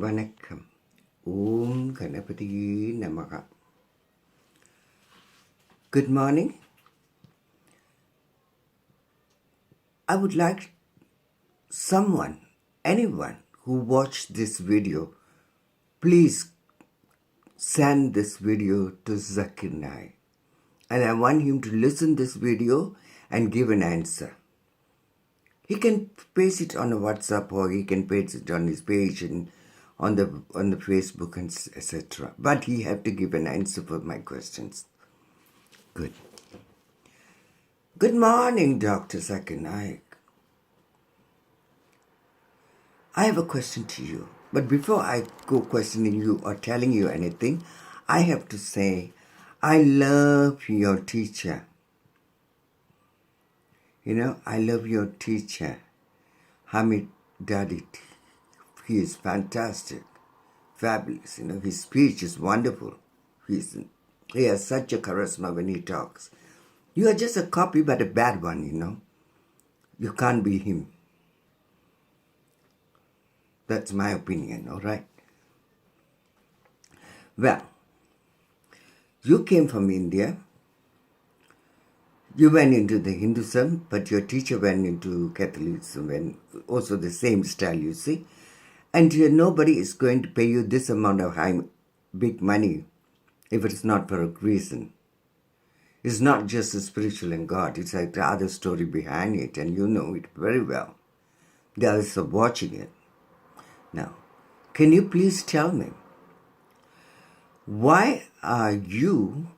வணக்கம். ஓம் கணபதியே நமக. Good morning. I would like anyone who watched this video, please send this video to Zakir Naik. And I want him to listen this video and give an answer. He can paste it on a WhatsApp or he can paste it on his page and on the Facebook and etc. But he have to give an answer for my questions. Good. Good morning, Dr.Zakir Naik. I have a question to you. But before I go questioning you or telling you anything, I have to say, I love your teacher. I love your teacher, Hamid Dadit. He is fantastic, fabulous. His speech is wonderful. He has such a charisma when he talks. You are just a copy, but a bad one, You can't be him. That's my opinion, all right? Well, you came from India. You went into the Hinduism, but your teacher went into Catholicism, and also the same style, you see. And nobody is going to pay you this amount of big money if it's not for a reason. It's not just the spiritual and God. It's like the other story behind it, and you know it very well. The others are watching it. Now, can you please tell me, why are you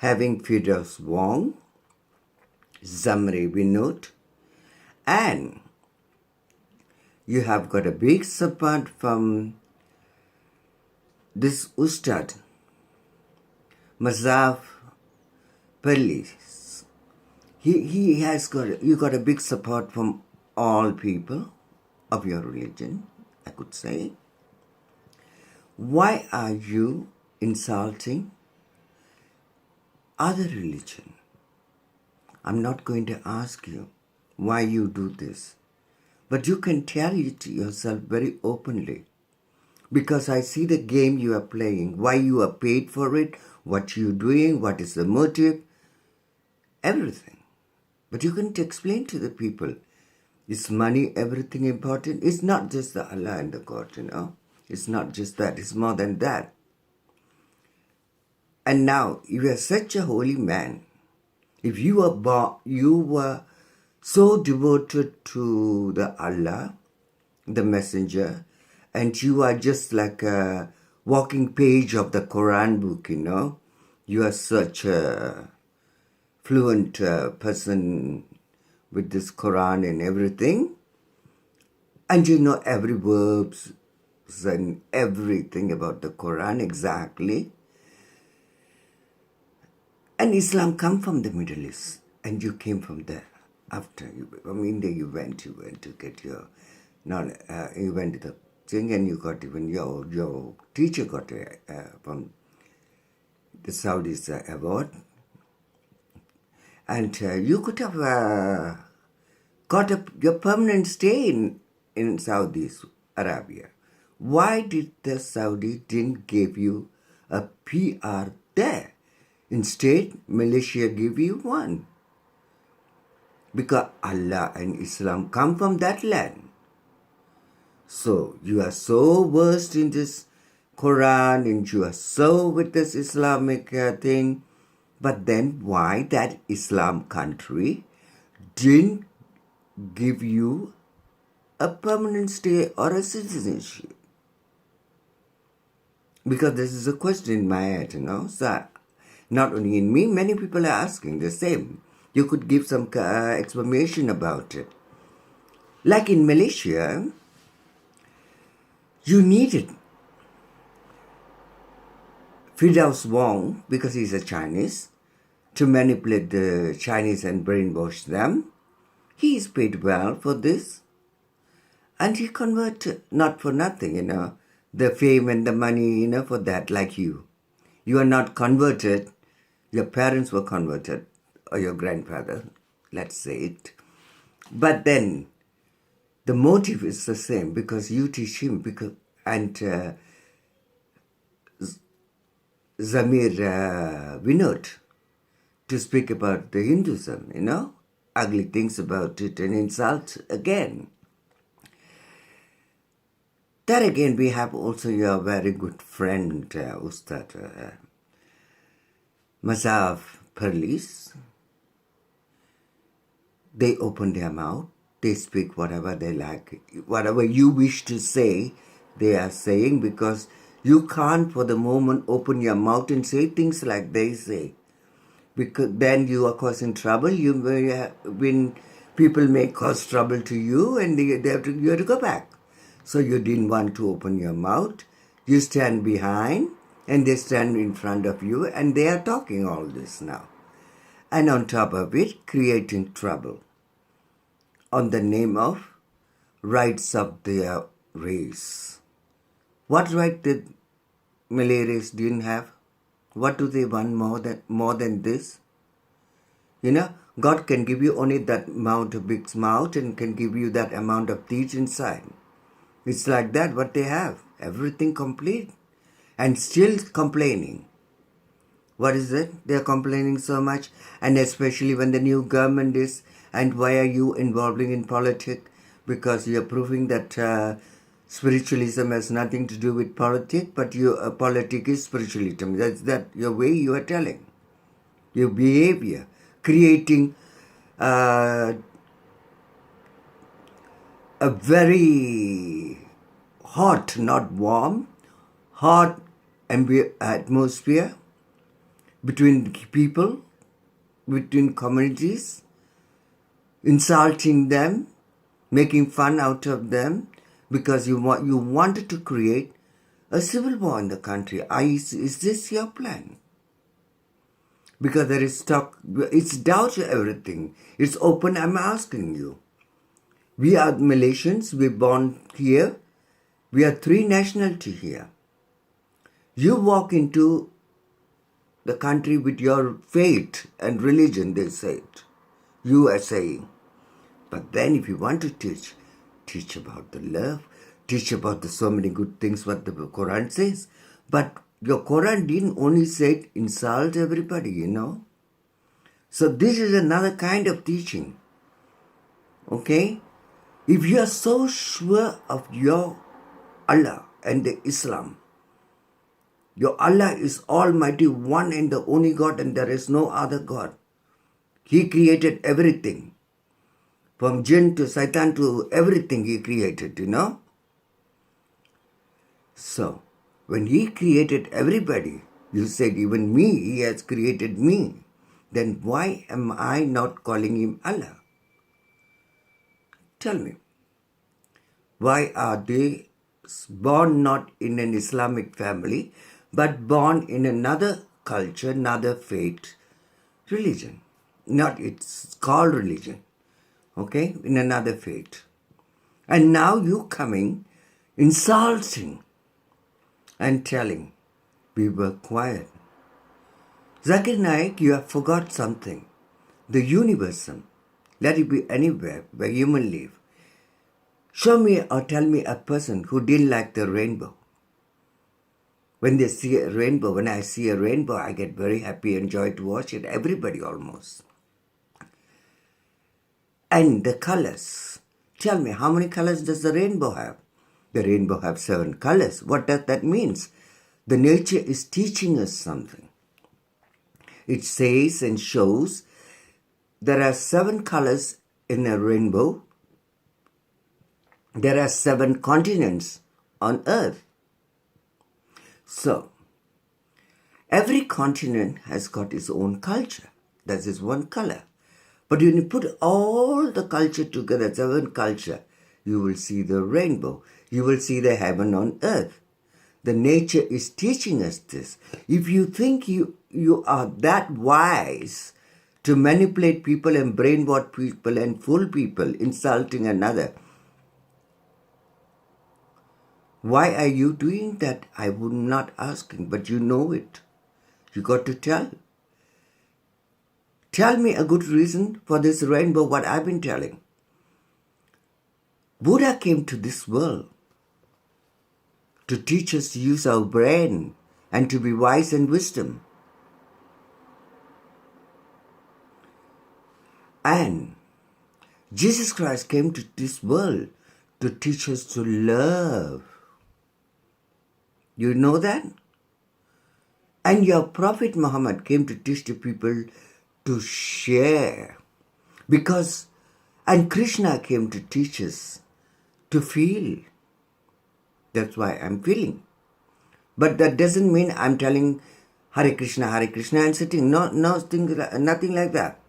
having Fidas Wong, Zamre Vinod, and you have got a big support from this Ustad, Mazaf Perlis. You got a big support from all people of your religion, I could say. Why are you insulting other religion? I'm not going to ask you why you do this, but you can tell it to yourself very openly, because I see the game you are playing, why you are paid for it, what you're doing, what is the motive, everything. But you can explain to the people, is money everything important? It's not just the Allah and the God, It's not just that, it's more than that. And now, you are such a holy man. If you were so devoted to the Allah, the messenger, and you are just like a walking page of the Quran book, You are such a fluent person with this Quran and everything. And you know every verbs and everything about the Quran exactly. And Islam come from the Middle East, and you came from there. After from India, you went to get your, you went to the thing, and you got even your teacher got from the Saudis award, and you could have got your permanent stay in Saudi Arabia. Why did the Saudi didn't give you a PR there? Instead, Malaysia give you one. Because Allah and Islam come from that land. So, you are so versed in this Quran and you are so with this Islamic thing. But then why that Islam country didn't give you a permanent stay or a citizenship? Because this is a question in my head, So, not only in me, many people are asking the same. You could give some explanation about it. Like in Malaysia, you needed Firdaus Wong, because he's a Chinese, to manipulate the Chinese and brainwash them. He is paid well for this. And he converted, not for nothing, the fame and the money, for that, like you. You are not converted. Your parents were converted, or your grandfather, let's say it. But then, the motive is the same, because you teach him, and Zamir Vinod to speak about the Hinduism, ugly things about it and insult again. There again, we have also your very good friend, Ustad Mazhab Perlis. They open their mouth, they speak whatever they like. Whatever you wish to say, they are saying, because you can't for the moment open your mouth and say things like they say. Because then you are causing trouble. When people may cause trouble to you, and you have to go back. So you didn't want to open your mouth. You stand behind, and they stand in front of you, and they are talking all this now. And on top of it, creating trouble on the name of rights of their race. What right did Malay race didn't have? What do they want more than this? God can give you only that amount of big mouth and can give you that amount of teeth inside. It's like that what they have. Everything complete. And still complaining. What is it? They're complaining so much. And especially when the new government is, and why are you involving in politics? Because you're proving that spiritualism has nothing to do with politics, but your politics is spiritualism. That's your way you are telling. Your behavior. Creating a very hot, not warm, hot atmosphere between people, between communities, insulting them, making fun out of them, because you wanted to create a civil war in the country. Is this your plan? Because there is it's doubt to everything. It's open, I'm asking you. We are Malaysians, we're born here. We are 3 nationality here. You walk into the country with your faith and religion, they say it. You are saying. But then if you want to teach about the love, teach about the so many good things what the Quran says. But your Quran didn't only say insult everybody, So this is another kind of teaching. Okay? If you are so sure of your Allah and the Islam, your Allah is Almighty, one and the only God, and there is no other God. He created everything. From jinn to Satan to everything He created, So, when He created everybody, you said even me, He has created me. Then why am I not calling Him Allah? Tell me. Why are they born not in an Islamic family, but born in another culture, another faith, religion? It's called religion. Okay? In another faith. And now you coming, insulting and telling, we were quiet. Zakir Naik, you have forgot something. The universal. Let it be anywhere where human live. Show me or tell me a person who didn't like the rainbow. When they see a rainbow, when I see a rainbow, I get very happy and joy to watch it. Everybody almost. And the colors. Tell me, how many colors does the rainbow have? The rainbow have 7 colors. What does that mean? The nature is teaching us something. It says and shows there are 7 colors in a rainbow. There are 7 continents on earth. So, every continent has got its own culture. That is one color. But when you put all the culture together, 7 culture, you will see the rainbow. You will see the heaven on earth. The nature is teaching us this. If you think you are that wise to manipulate people and brainwash people and fool people, insulting another, why are you doing that? I would not asking, but you know it. You got to tell. Tell me a good reason for this rainbow, what I've been telling. Buddha came to this world to teach us to use our brain and to be wise and wisdom. And Jesus Christ came to this world to teach us to love. You know that? And your Prophet Muhammad came to teach the people to share. And Krishna came to teach us to feel. That's why I'm feeling. But that doesn't mean I'm telling Hare Krishna and sitting. No, nothing like that.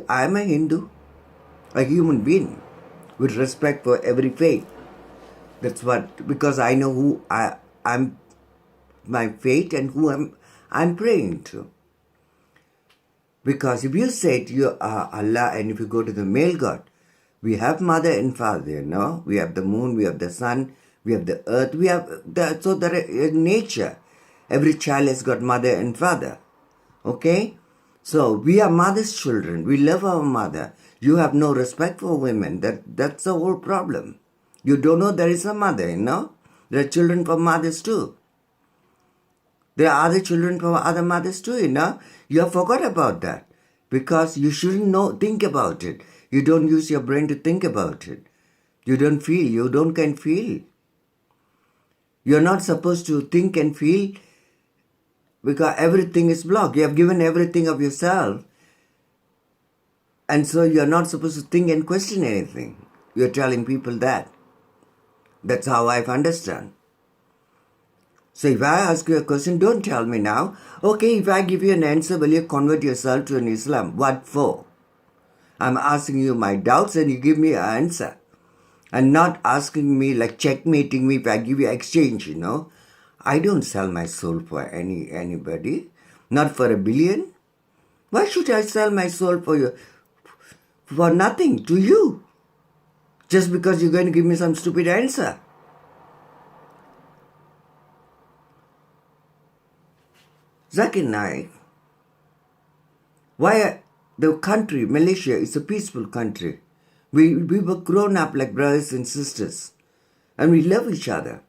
I'm a Hindu, a human being, with respect for every faith. That's what, because I know who I'm, my faith and who I'm praying to. Because if you say you are Allah, and if you go to the male God, we have mother and father, no? We have the moon, we have the sun, we have the earth, we have nature. Every child has got mother and father. Okay? So we are mother's children. We love our mother. You have no respect for women. That's the whole problem. You don't know there is a mother, There are children from mothers too. There are other children from other mothers too, You have forgot about that. Because you shouldn't think about it. You don't use your brain to think about it. You don't feel. You can feel. You're not supposed to think and feel because everything is blocked. You have given everything of yourself. And so you're not supposed to think and question anything. You're telling people that. That's how I understand. So if I ask you a question, don't tell me now. Okay, if I give you an answer, will you convert yourself to an Islam? What for? I'm asking you my doubts and you give me an answer. And not asking me, like checkmating me if I give you exchange, I don't sell my soul for anybody. Not for $1 billion. Why should I sell my soul for you? For nothing, to you. Just because you're going to give me some stupid answer. Zakir Naik, why the country, Malaysia, is a peaceful country. We were grown up like brothers and sisters. And we love each other.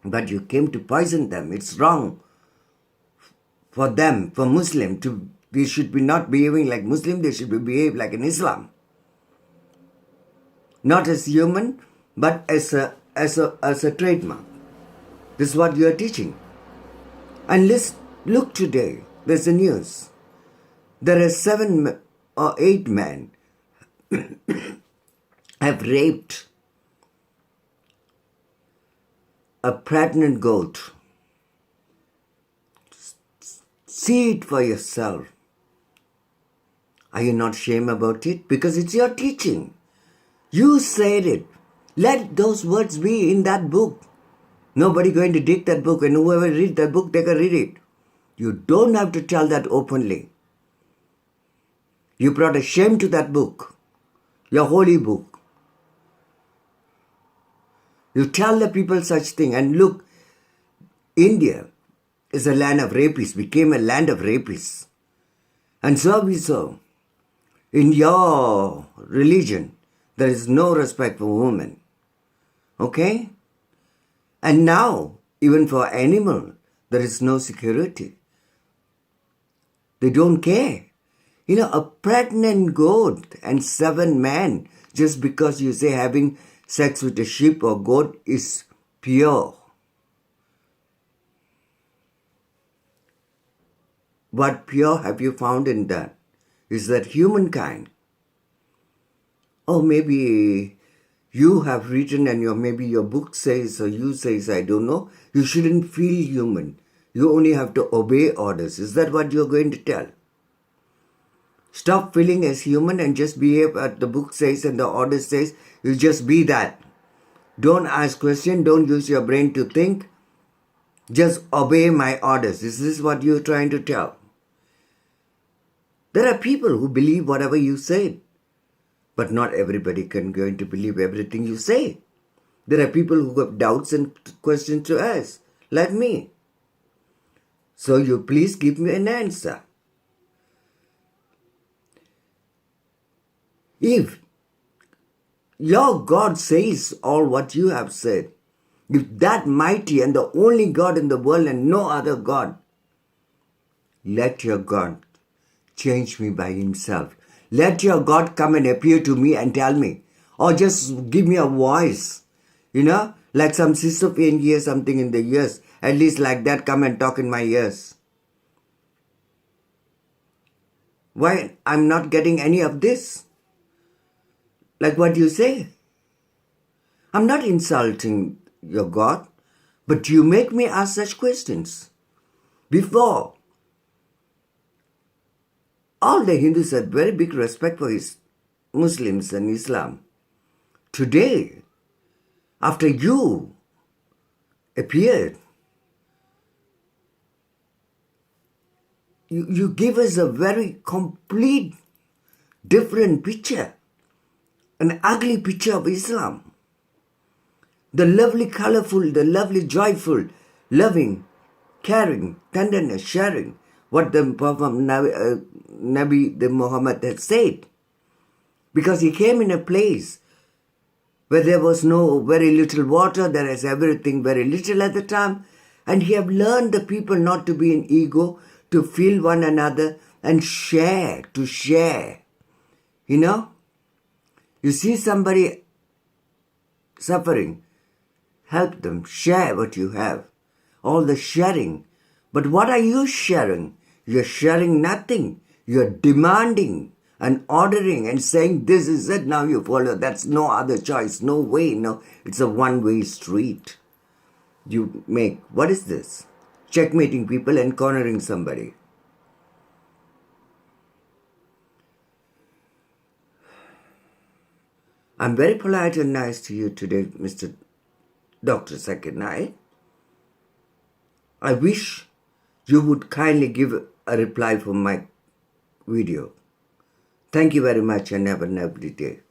But you came to poison them. It's wrong for them, for Muslim, they should be not behaving like Muslim, they should be behave like an Islam. Not as human, but as a trademark. This is what you are teaching. And look today, there's a news. There are 7 or 8 men have raped a pregnant goat. See it for yourself. Are you not ashamed about it? Because it's your teaching. You said it. Let those words be in that book. Nobody going to dig that book, and whoever read that book, they can read it. You don't have to tell that openly. You brought a shame to that book, your holy book. You tell the people such thing, and look, India is a land of rapists, became a land of rapists. And so we saw, in your religion, there is no respect for women. Okay? And now, even for animal, there is no security. They don't care. A pregnant goat and 7 men, just because you say having sex with a sheep or goat is pure. What pure have you found in that? Is that humankind? Or maybe you have written and maybe your book says or you says, I don't know, you shouldn't feel human. You only have to obey orders. Is that what you're going to tell? Stop feeling as human and just behave as the book says and the order says. You just be that. Don't ask questions. Don't use your brain to think. Just obey my orders. Is this what you're trying to tell? There are people who believe whatever you say. But not everybody can going to believe everything you say. There are people who have doubts and questions to ask, like me. So you please give me an answer. If your God says all what you have said, If that mighty and the only God in the world and no other God, let your God change me by himself. Let your God come and appear to me and tell me. Or just give me a voice. Like some schizophrenic hear something in the ears. At least like that, come and talk in my ears. Why I'm not getting any of this? Like what you say. I'm not insulting your God, but you make me ask such questions. Before, all the Hindus had very big respect for his Muslims and Islam. Today, after you appeared, you give us a very complete different picture, an ugly picture of Islam. The lovely, colorful, the lovely, joyful, loving, caring, tenderness, sharing, what the Prophet Nabi the Muhammad had said. Because he came in a place where there was no very little water, there is everything very little at the time, and he have learned the people not to be in ego, to feel one another and share, to share. You see somebody suffering, help them, share what you have. All the sharing. But what are you sharing? You're sharing nothing. You're demanding and ordering and saying, this is it, now you follow. That's no other choice, no way, no. It's a one-way street. You make, what is this? Checkmating people and cornering somebody. I'm very polite and nice to you today, Mr. Dr. Zakir Naik. I wish you would kindly give a reply for my video. Thank you very much and have a lovely day.